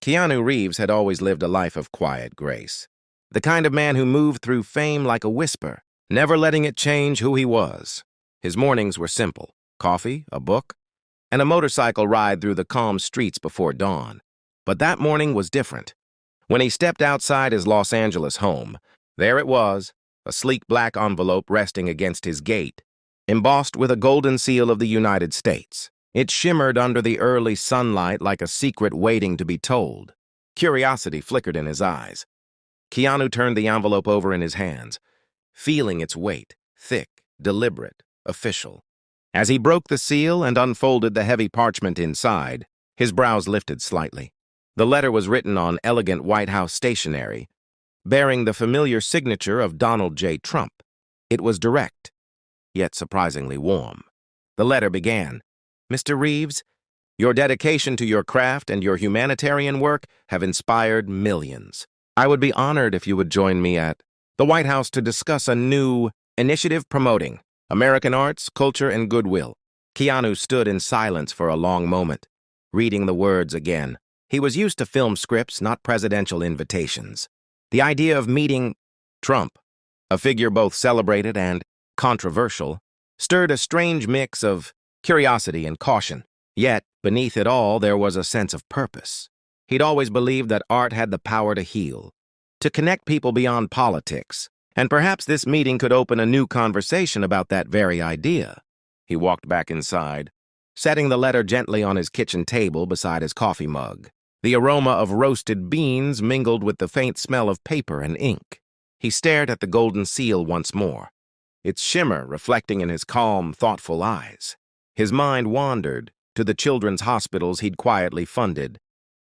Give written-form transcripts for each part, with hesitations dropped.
Keanu Reeves had always lived a life of quiet grace. The kind of man who moved through fame like a whisper, never letting it change who he was. His mornings were simple: coffee, a book, and a motorcycle ride through the calm streets before dawn. But that morning was different. When he stepped outside his Los Angeles home, there it was, a sleek black envelope resting against his gate, embossed with a golden seal of the United States. It shimmered under the early sunlight like a secret waiting to be told. Curiosity flickered in his eyes. Keanu turned the envelope over in his hands, feeling its weight, thick, deliberate, official. As he broke the seal and unfolded the heavy parchment inside, his brows lifted slightly. The letter was written on elegant White House stationery, bearing the familiar signature of Donald J. Trump. It was direct, yet surprisingly warm. The letter began, "Mr. Reeves, your dedication to your craft and your humanitarian work have inspired millions. I would be honored if you would join me at the White House to discuss a new initiative promoting American arts, culture, and goodwill." Keanu stood in silence for a long moment, reading the words again. He was used to film scripts, not presidential invitations. The idea of meeting Trump, a figure both celebrated and controversial, stirred a strange mix of curiosity and caution. Yet, beneath it all, there was a sense of purpose. He'd always believed that art had the power to heal, to connect people beyond politics, and perhaps this meeting could open a new conversation about that very idea. He walked back inside, setting the letter gently on his kitchen table beside his coffee mug. The aroma of roasted beans mingled with the faint smell of paper and ink. He stared at the golden seal once more, its shimmer reflecting in his calm, thoughtful eyes. His mind wandered to the children's hospitals he'd quietly funded,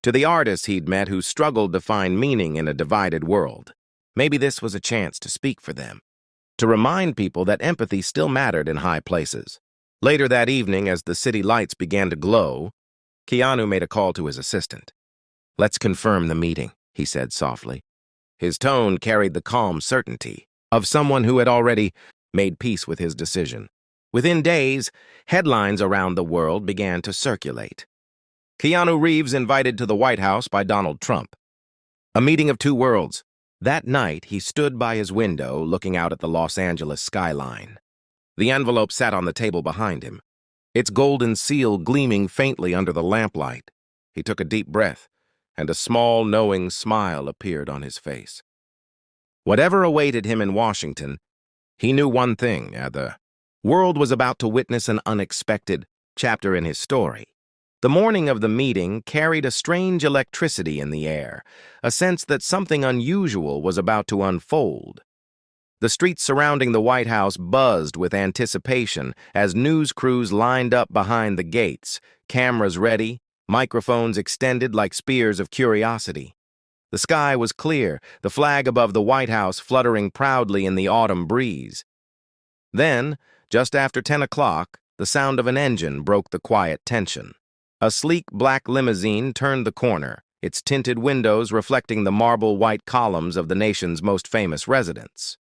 to the artists he'd met who struggled to find meaning in a divided world. Maybe this was a chance to speak for them, to remind people that empathy still mattered in high places. Later that evening, as the city lights began to glow, Keanu made a call to his assistant. "Let's confirm the meeting," he said softly. His tone carried the calm certainty of someone who had already made peace with his decision. Within days, headlines around the world began to circulate. Keanu Reeves invited to the White House by Donald Trump. A meeting of two worlds. That night, he stood by his window, looking out at the Los Angeles skyline. The envelope sat on the table behind him, its golden seal gleaming faintly under the lamplight. He took a deep breath, and a small, knowing smile appeared on his face. Whatever awaited him in Washington, he knew one thing: the world was about to witness an unexpected chapter in his story. The morning of the meeting carried a strange electricity in the air, a sense that something unusual was about to unfold. The streets surrounding the White House buzzed with anticipation as news crews lined up behind the gates, cameras ready, microphones extended like spears of curiosity. The sky was clear, the flag above the White House fluttering proudly in the autumn breeze. Then, just after 10 o'clock, the sound of an engine broke the quiet tension. A sleek black limousine turned the corner, its tinted windows reflecting the marble white columns of the nation's most famous residence.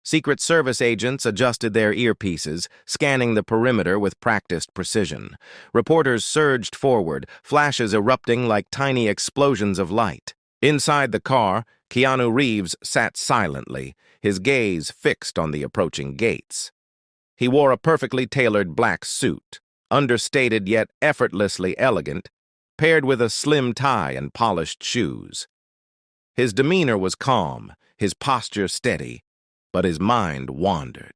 Secret Service agents adjusted their earpieces, scanning the perimeter with practiced precision. Reporters surged forward, flashes erupting like tiny explosions of light. Inside the car, Keanu Reeves sat silently, his gaze fixed on the approaching gates. He wore a perfectly tailored black suit, understated yet effortlessly elegant, paired with a slim tie and polished shoes. His demeanor was calm, his posture steady, but his mind wandered.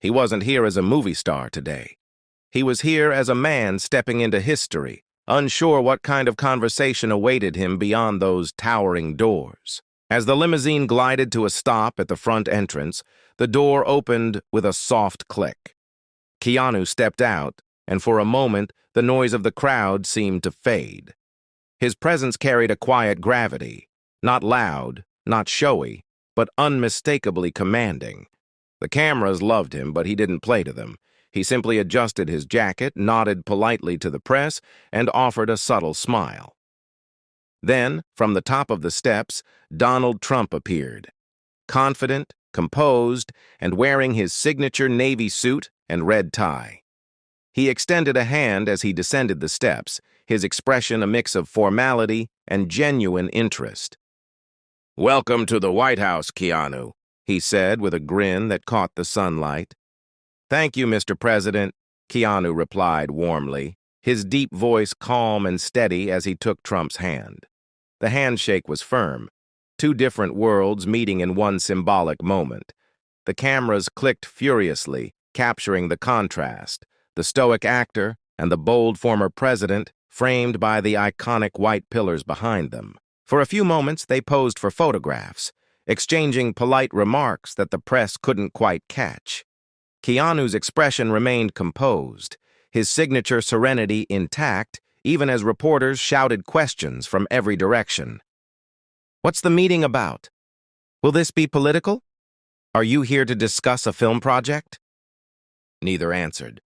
He wasn't here as a movie star today. He was here as a man stepping into history, unsure what kind of conversation awaited him beyond those towering doors. As the limousine glided to a stop at the front entrance, the door opened with a soft click. Keanu stepped out, and for a moment, the noise of the crowd seemed to fade. His presence carried a quiet gravity, not loud, not showy, but unmistakably commanding. The cameras loved him, but he didn't play to them. He simply adjusted his jacket, nodded politely to the press, and offered a subtle smile. Then, from the top of the steps, Donald Trump appeared, confident, composed, and wearing his signature navy suit and red tie. He extended a hand as he descended the steps, his expression a mix of formality and genuine interest. "Welcome to the White House, Keanu," he said with a grin that caught the sunlight. "Thank you, Mr. President," Keanu replied warmly, his deep voice calm and steady as he took Trump's hand. The handshake was firm, two different worlds meeting in one symbolic moment. The cameras clicked furiously, capturing the contrast, the stoic actor and the bold former president framed by the iconic white pillars behind them. For a few moments, they posed for photographs, exchanging polite remarks that the press couldn't quite catch. Keanu's expression remained composed, his signature serenity intact, even as reporters shouted questions from every direction. "What's the meeting about? Will this be political? Are you here to discuss a film project?" Neither answered.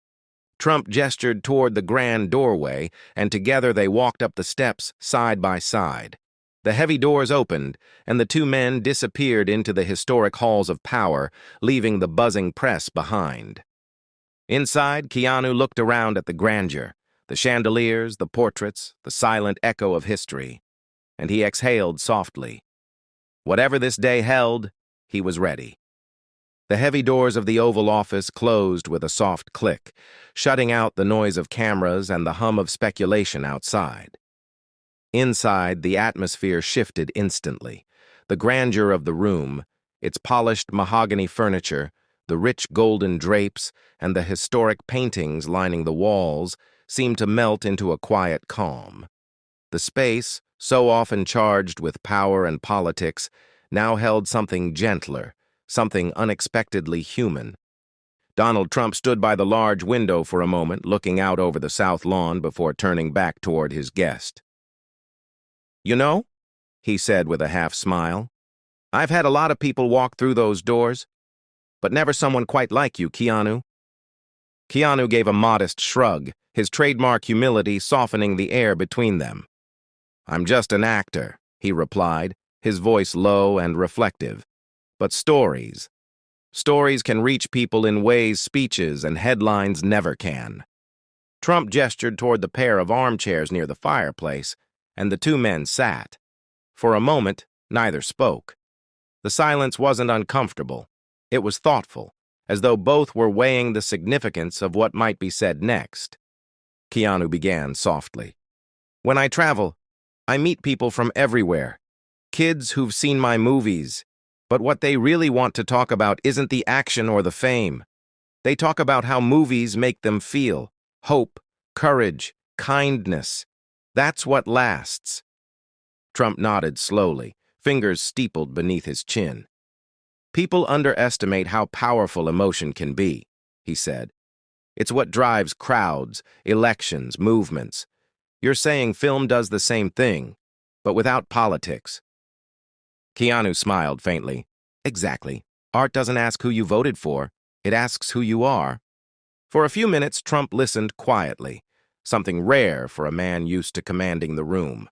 Trump gestured toward the grand doorway, and together they walked up the steps side by side. The heavy doors opened, and the two men disappeared into the historic halls of power, leaving the buzzing press behind. Inside, Keanu looked around at the grandeur, the chandeliers, the portraits, the silent echo of history, and he exhaled softly. Whatever this day held, he was ready. The heavy doors of the Oval Office closed with a soft click, shutting out the noise of cameras and the hum of speculation outside. Inside, the atmosphere shifted instantly. The grandeur of the room, its polished mahogany furniture, the rich golden drapes, and the historic paintings lining the walls seemed to melt into a quiet calm. The space, so often charged with power and politics, now held something gentler, something unexpectedly human. Donald Trump stood by the large window for a moment, looking out over the south lawn before turning back toward his guest. "You know," he said with a half-smile, "I've had a lot of people walk through those doors, but never someone quite like you, Keanu." Keanu gave a modest shrug, his trademark humility softening the air between them. "I'm just an actor," he replied, his voice low and reflective. "But stories can reach people in ways speeches and headlines never can." Trump gestured toward the pair of armchairs near the fireplace, and the two men sat. For a moment, neither spoke. The silence wasn't uncomfortable. It was thoughtful, as though both were weighing the significance of what might be said next. Keanu began softly. "When I travel, I meet people from everywhere. Kids who've seen my movies. But what they really want to talk about isn't the action or the fame. They talk about how movies make them feel. Hope, courage, kindness. That's what lasts." Trump nodded slowly, fingers steepled beneath his chin. "People underestimate how powerful emotion can be," he said. "It's what drives crowds, elections, movements. You're saying film does the same thing, but without politics." Keanu smiled faintly. "Exactly. Art doesn't ask who you voted for. It asks who you are." For a few minutes, Trump listened quietly, something rare for a man used to commanding the room.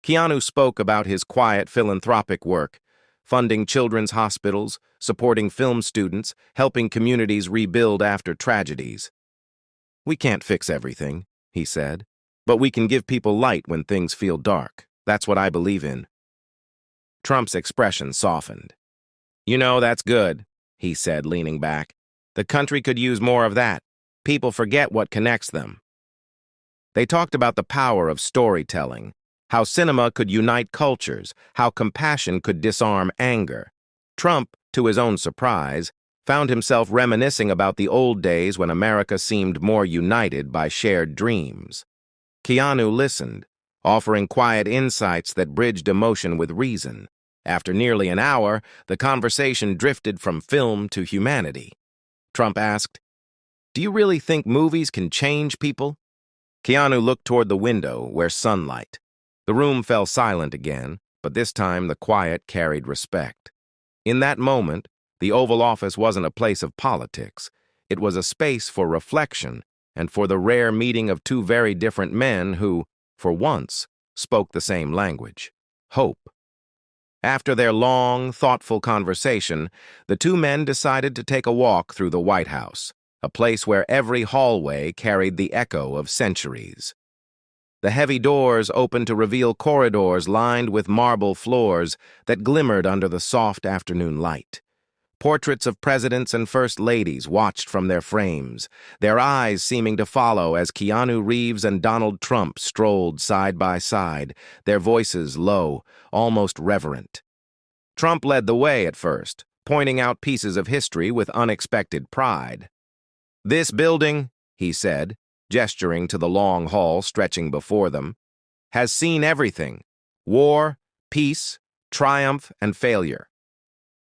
Keanu spoke about his quiet philanthropic work, funding children's hospitals, supporting film students, helping communities rebuild after tragedies. "We can't fix everything," he said, "but we can give people light when things feel dark. That's what I believe in." Trump's expression softened. "You know, that's good," he said, leaning back. "The country could use more of that. People forget what connects them." They talked about the power of storytelling, how cinema could unite cultures, how compassion could disarm anger. Trump, to his own surprise, found himself reminiscing about the old days when America seemed more united by shared dreams. Keanu listened, offering quiet insights that bridged emotion with reason. After nearly an hour, the conversation drifted from film to humanity. Trump asked, "Do you really think movies can change people?" Keanu looked toward the window, where sunlight. The room fell silent again, but this time the quiet carried respect. In that moment, the Oval Office wasn't a place of politics. It was a space for reflection and for the rare meeting of two very different men who, for once, spoke the same language: hope. After their long, thoughtful conversation, the two men decided to take a walk through the White House, a place where every hallway carried the echo of centuries. The heavy doors opened to reveal corridors lined with marble floors that glimmered under the soft afternoon light. Portraits of presidents and first ladies watched from their frames, their eyes seeming to follow as Keanu Reeves and Donald Trump strolled side by side, their voices low, almost reverent. Trump led the way at first, pointing out pieces of history with unexpected pride. "This building," he said, gesturing to the long hall stretching before them, "has seen everything: war, peace, triumph, and failure.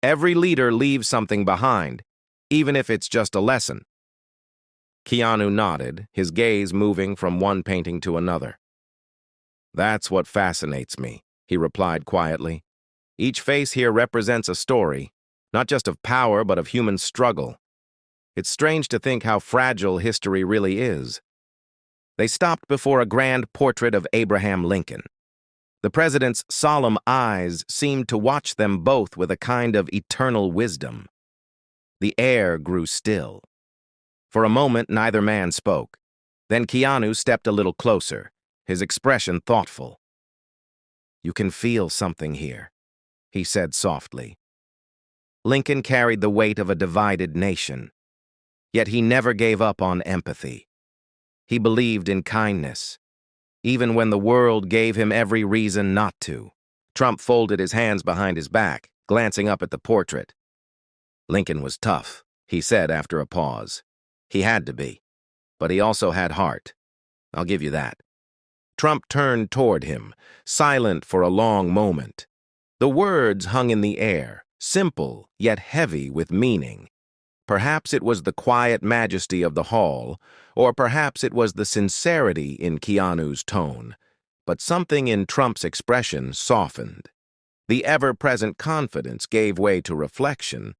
Every leader leaves something behind, even if it's just a lesson." Keanu nodded, his gaze moving from one painting to another. "That's what fascinates me," he replied quietly. "Each face here represents a story, not just of power but of human struggle. It's strange to think how fragile history really is." They stopped before a grand portrait of Abraham Lincoln. The president's solemn eyes seemed to watch them both with a kind of eternal wisdom. The air grew still. For a moment, neither man spoke. Then Keanu stepped a little closer, his expression thoughtful. "You can feel something here," he said softly. Lincoln carried the weight of a divided nation. Yet he never gave up on empathy. He believed in kindness, even when the world gave him every reason not to. Trump folded his hands behind his back, glancing up at the portrait. "Lincoln was tough," he said after a pause. "He had to be. But he also had heart. I'll give you that." Trump turned toward him, silent for a long moment. The words hung in the air, simple yet heavy with meaning. Perhaps it was the quiet majesty of the hall, or perhaps it was the sincerity in Keanu's tone, but something in Trump's expression softened. The ever-present confidence gave way to reflection,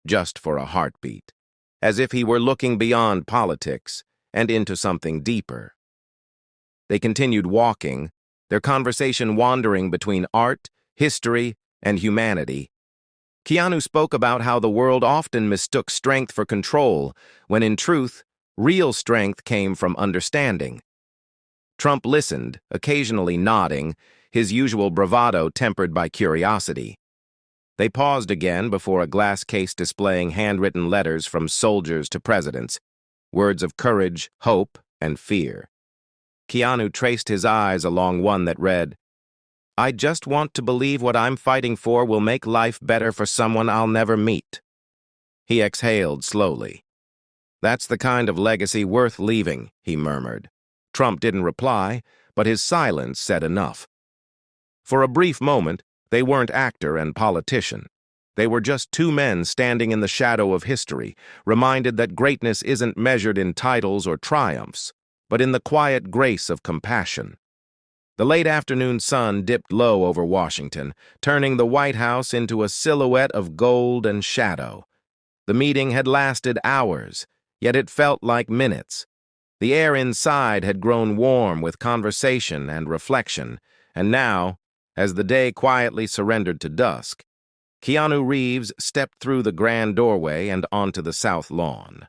just for a heartbeat, as if he were looking beyond politics and into something deeper. They continued walking, their conversation wandering between art, history, and humanity. Keanu spoke about how the world often mistook strength for control, when in truth, real strength came from understanding. Trump listened, occasionally nodding, his usual bravado tempered by curiosity. They paused again before a glass case displaying handwritten letters from soldiers to presidents, words of courage, hope, and fear. Keanu traced his eyes along one that read, "I just want to believe what I'm fighting for will make life better for someone I'll never meet." He exhaled slowly. "That's the kind of legacy worth leaving," he murmured. Trump didn't reply, but his silence said enough. For a brief moment, they weren't actor and politician. They were just two men standing in the shadow of history, reminded that greatness isn't measured in titles or triumphs, but in the quiet grace of compassion. The late afternoon sun dipped low over Washington, turning the White House into a silhouette of gold and shadow. The meeting had lasted hours, yet it felt like minutes. The air inside had grown warm with conversation and reflection, and now, as the day quietly surrendered to dusk, Keanu Reeves stepped through the grand doorway and onto the south lawn.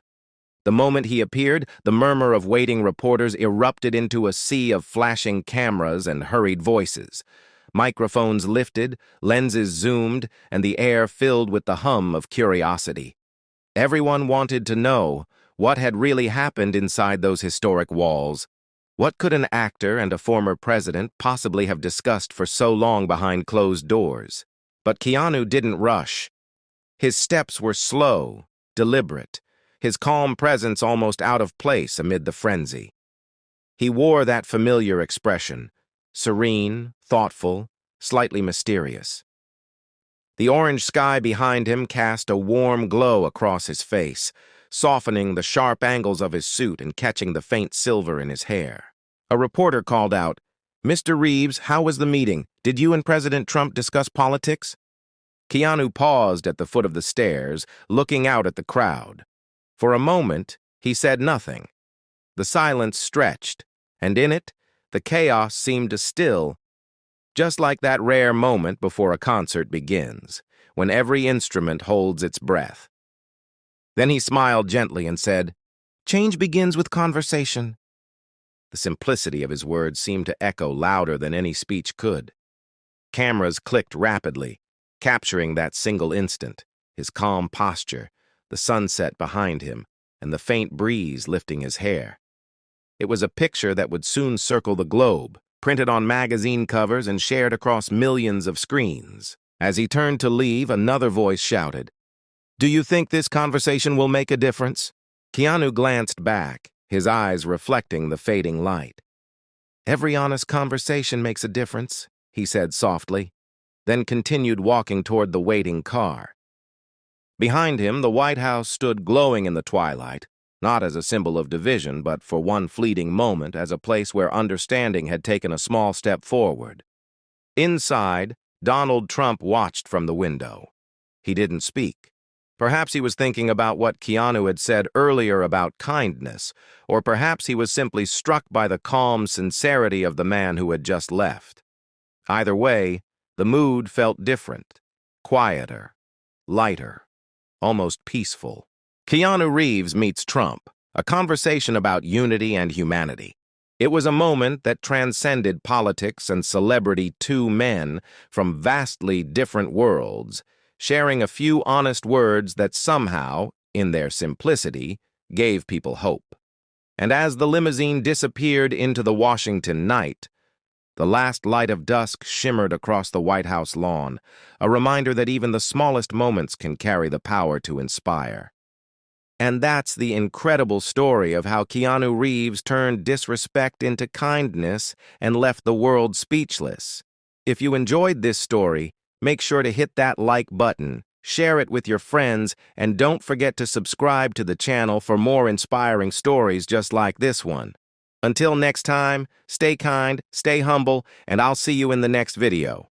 The moment he appeared, the murmur of waiting reporters erupted into a sea of flashing cameras and hurried voices. Microphones lifted, lenses zoomed, and the air filled with the hum of curiosity. Everyone wanted to know what had really happened inside those historic walls. What could an actor and a former president possibly have discussed for so long behind closed doors? But Keanu didn't rush. His steps were slow, deliberate, his calm presence almost out of place amid the frenzy. He wore that familiar expression, serene, thoughtful, slightly mysterious. The orange sky behind him cast a warm glow across his face, softening the sharp angles of his suit and catching the faint silver in his hair. A reporter called out, "Mr. Reeves, how was the meeting? Did you and President Trump discuss politics?" Keanu paused at the foot of the stairs, looking out at the crowd. For a moment, he said nothing. The silence stretched, and in it, the chaos seemed to still, just like that rare moment before a concert begins, when every instrument holds its breath. Then he smiled gently and said, "Change begins with conversation." The simplicity of his words seemed to echo louder than any speech could. Cameras clicked rapidly, capturing that single instant, his calm posture, the sunset behind him, and the faint breeze lifting his hair. It was a picture that would soon circle the globe, printed on magazine covers and shared across millions of screens. As he turned to leave, another voice shouted, "Do you think this conversation will make a difference?" Keanu glanced back, his eyes reflecting the fading light. "Every honest conversation makes a difference," he said softly, then continued walking toward the waiting car. Behind him, the White House stood glowing in the twilight, not as a symbol of division, but for one fleeting moment as a place where understanding had taken a small step forward. Inside, Donald Trump watched from the window. He didn't speak. Perhaps he was thinking about what Keanu had said earlier about kindness, or perhaps he was simply struck by the calm sincerity of the man who had just left. Either way, the mood felt different, quieter, lighter, almost peaceful. Keanu Reeves meets Trump, a conversation about unity and humanity. It was a moment that transcended politics and celebrity, two men from vastly different worlds, sharing a few honest words that somehow, in their simplicity, gave people hope. And as the limousine disappeared into the Washington night, the last light of dusk shimmered across the White House lawn, a reminder that even the smallest moments can carry the power to inspire. And that's the incredible story of how Keanu Reeves turned disrespect into kindness and left the world speechless. If you enjoyed this story, make sure to hit that like button, share it with your friends, and don't forget to subscribe to the channel for more inspiring stories just like this one. Until next time, stay kind, stay humble, and I'll see you in the next video.